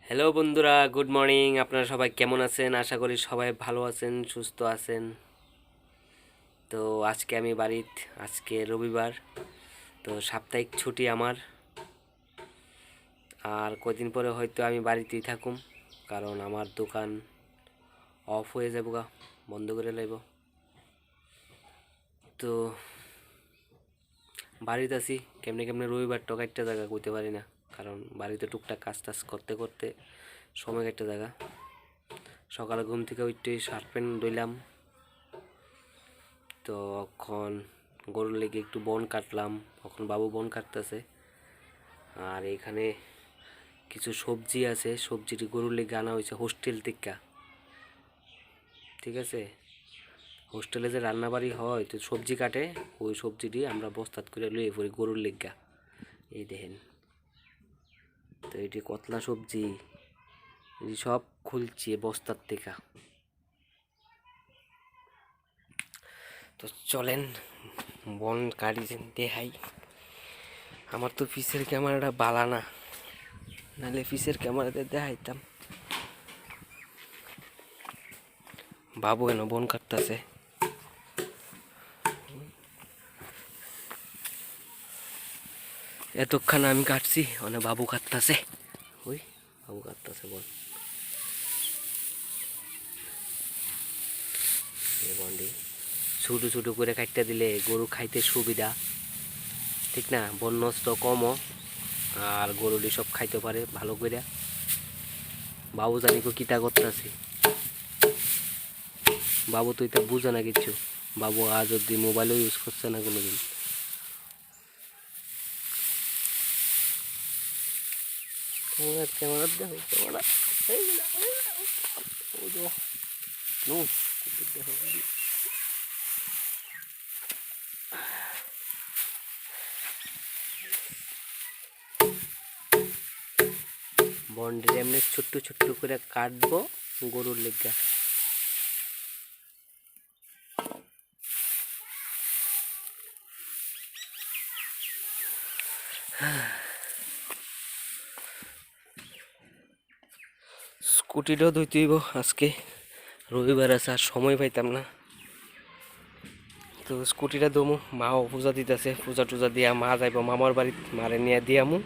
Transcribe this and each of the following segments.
Hello বন্ধুরা, good morning. আপনারা সবাই কেমন আছেন? আশা করি সবাই ভালো আছেন, সুস্থ আছেন। তো আজকে আমি আজকে রবিবার, তো সাপ্তাহিক ছুটি আমার। আর কদিন পরে হয়তো আমি বাড়িতেই থাকুম, কারণ আমার দোকান অফ হয়ে যাবো গা, বন্ধ করে লাইব। তো বাড়িতে আছি, কেমনে কেমনে রবিবার টক একটা জায়গা কইতে পারি না, কারণ বাড়িতে টুকটাক কাজ টাজ করতে করতে সময় একটা জায়গা। সকালে ঘুম থেকে উঠতে শার্ট প্যান্ট ধুইলাম, তো এখন গরুর লেগে একটু বন কাটলাম। এখন বাবু বন কাটতেছে। আর এখানে কিছু সবজি আছে, সবজিটি গরুর লেগে আনা হয়েছে হোস্টেল থেকে। ঠিক আছে, হোস্টেলে যে রান্নাবাড়ি হয়, তো সবজি কাটে, ওই সবজিটি আমরা বস্তাত করে লইয়ে পড়ি গরুর লেগা। এই দেখেন, তো এটি কতলা সবজি, এই সব খুলছে বস্তার থেকে। তো চলেন বন কাটি দেখাই। আমার তো পিসের ক্যামেরাটা বালা না, নাহলে পিসের ক্যামেরাতে দেখাইতাম। বাবু এনে বন কাটতেছে। এতক্ষণ আমি কাটছি, অনেক বাবু কাটতেছে। ওই বাবু কাটতেছে বন। এই বনটি ছোটো ছোটো করে কাটতে দিলে গরু খাইতে সুবিধা, ঠিক না? বন নষ্ট কমও, আর গরুটি সব খাইতে পারে ভালো করে। বাবু জানি কো কিতা করতেছি। বাবু তো এটা বুঝে না কিচ্ছু। বাবু আজ অব্দি মোবাইলও ইউজ করছে না কোনোদিন। ক্যামেরা দেখো, ক্যামেরা দেখো। বন্ডের এমনি ছোট্ট ছোট্ট করে কাটবো গরুর লেগা। স্কুটিটাও ধুইতে হইব আজকে, রবিবার আছে, আর সময় পাইতাম না। তো স্কুটিটা দমু, মাও পূজা দিতেছে, পূজা টুজা দিয়া মা যাইব মামার বাড়ি, মারে নিয়ে দিয়ামু।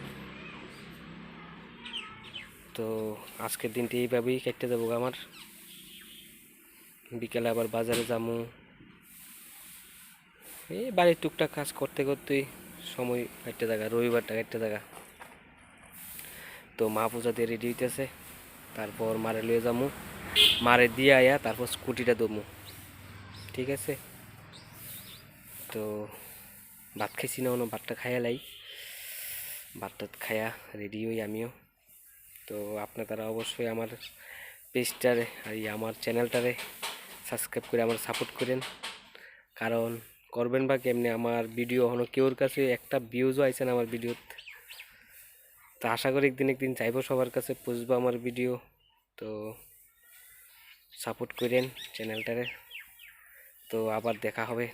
তো আজকের দিনটি এইভাবেই কেটে যাবো আমার। বিকেলে আবার বাজারে যামু। এই বাড়ির টুকটাক কাজ করতে করতেই সময় একটা জায়গা, রবিবারটা একটা জায়গা। তো মা পূজা দিয়ে রেডি হইতেছে, তারপর মারে লয়ে যামু, মারে দিয়ে আয়া তারপর স্কুটিটা দমু। ঠিক আছে, তো ভাত খাইছি না, ভাতটা খাইয়া লাই, ভাতটা খাইয়া রেডি হই আমিও। তো আপনারা অবশ্যই আমার পেজটারে আর আমার চ্যানেলটারে সাবস্ক্রাইব করে আমার সাপোর্ট করেন, কারণ করবেন বা কেমনি, আমার ভিডিও হলো কেউর কাছে একটা ভিউজও আইসেন আমার ভিডিওতে। তো আশা করি একদিন চাইবো সবার কাছে পুষবো আমার ভিডিও। তো সাপোর্ট করেন চ্যানেলটারে। তো আবার দেখা হবে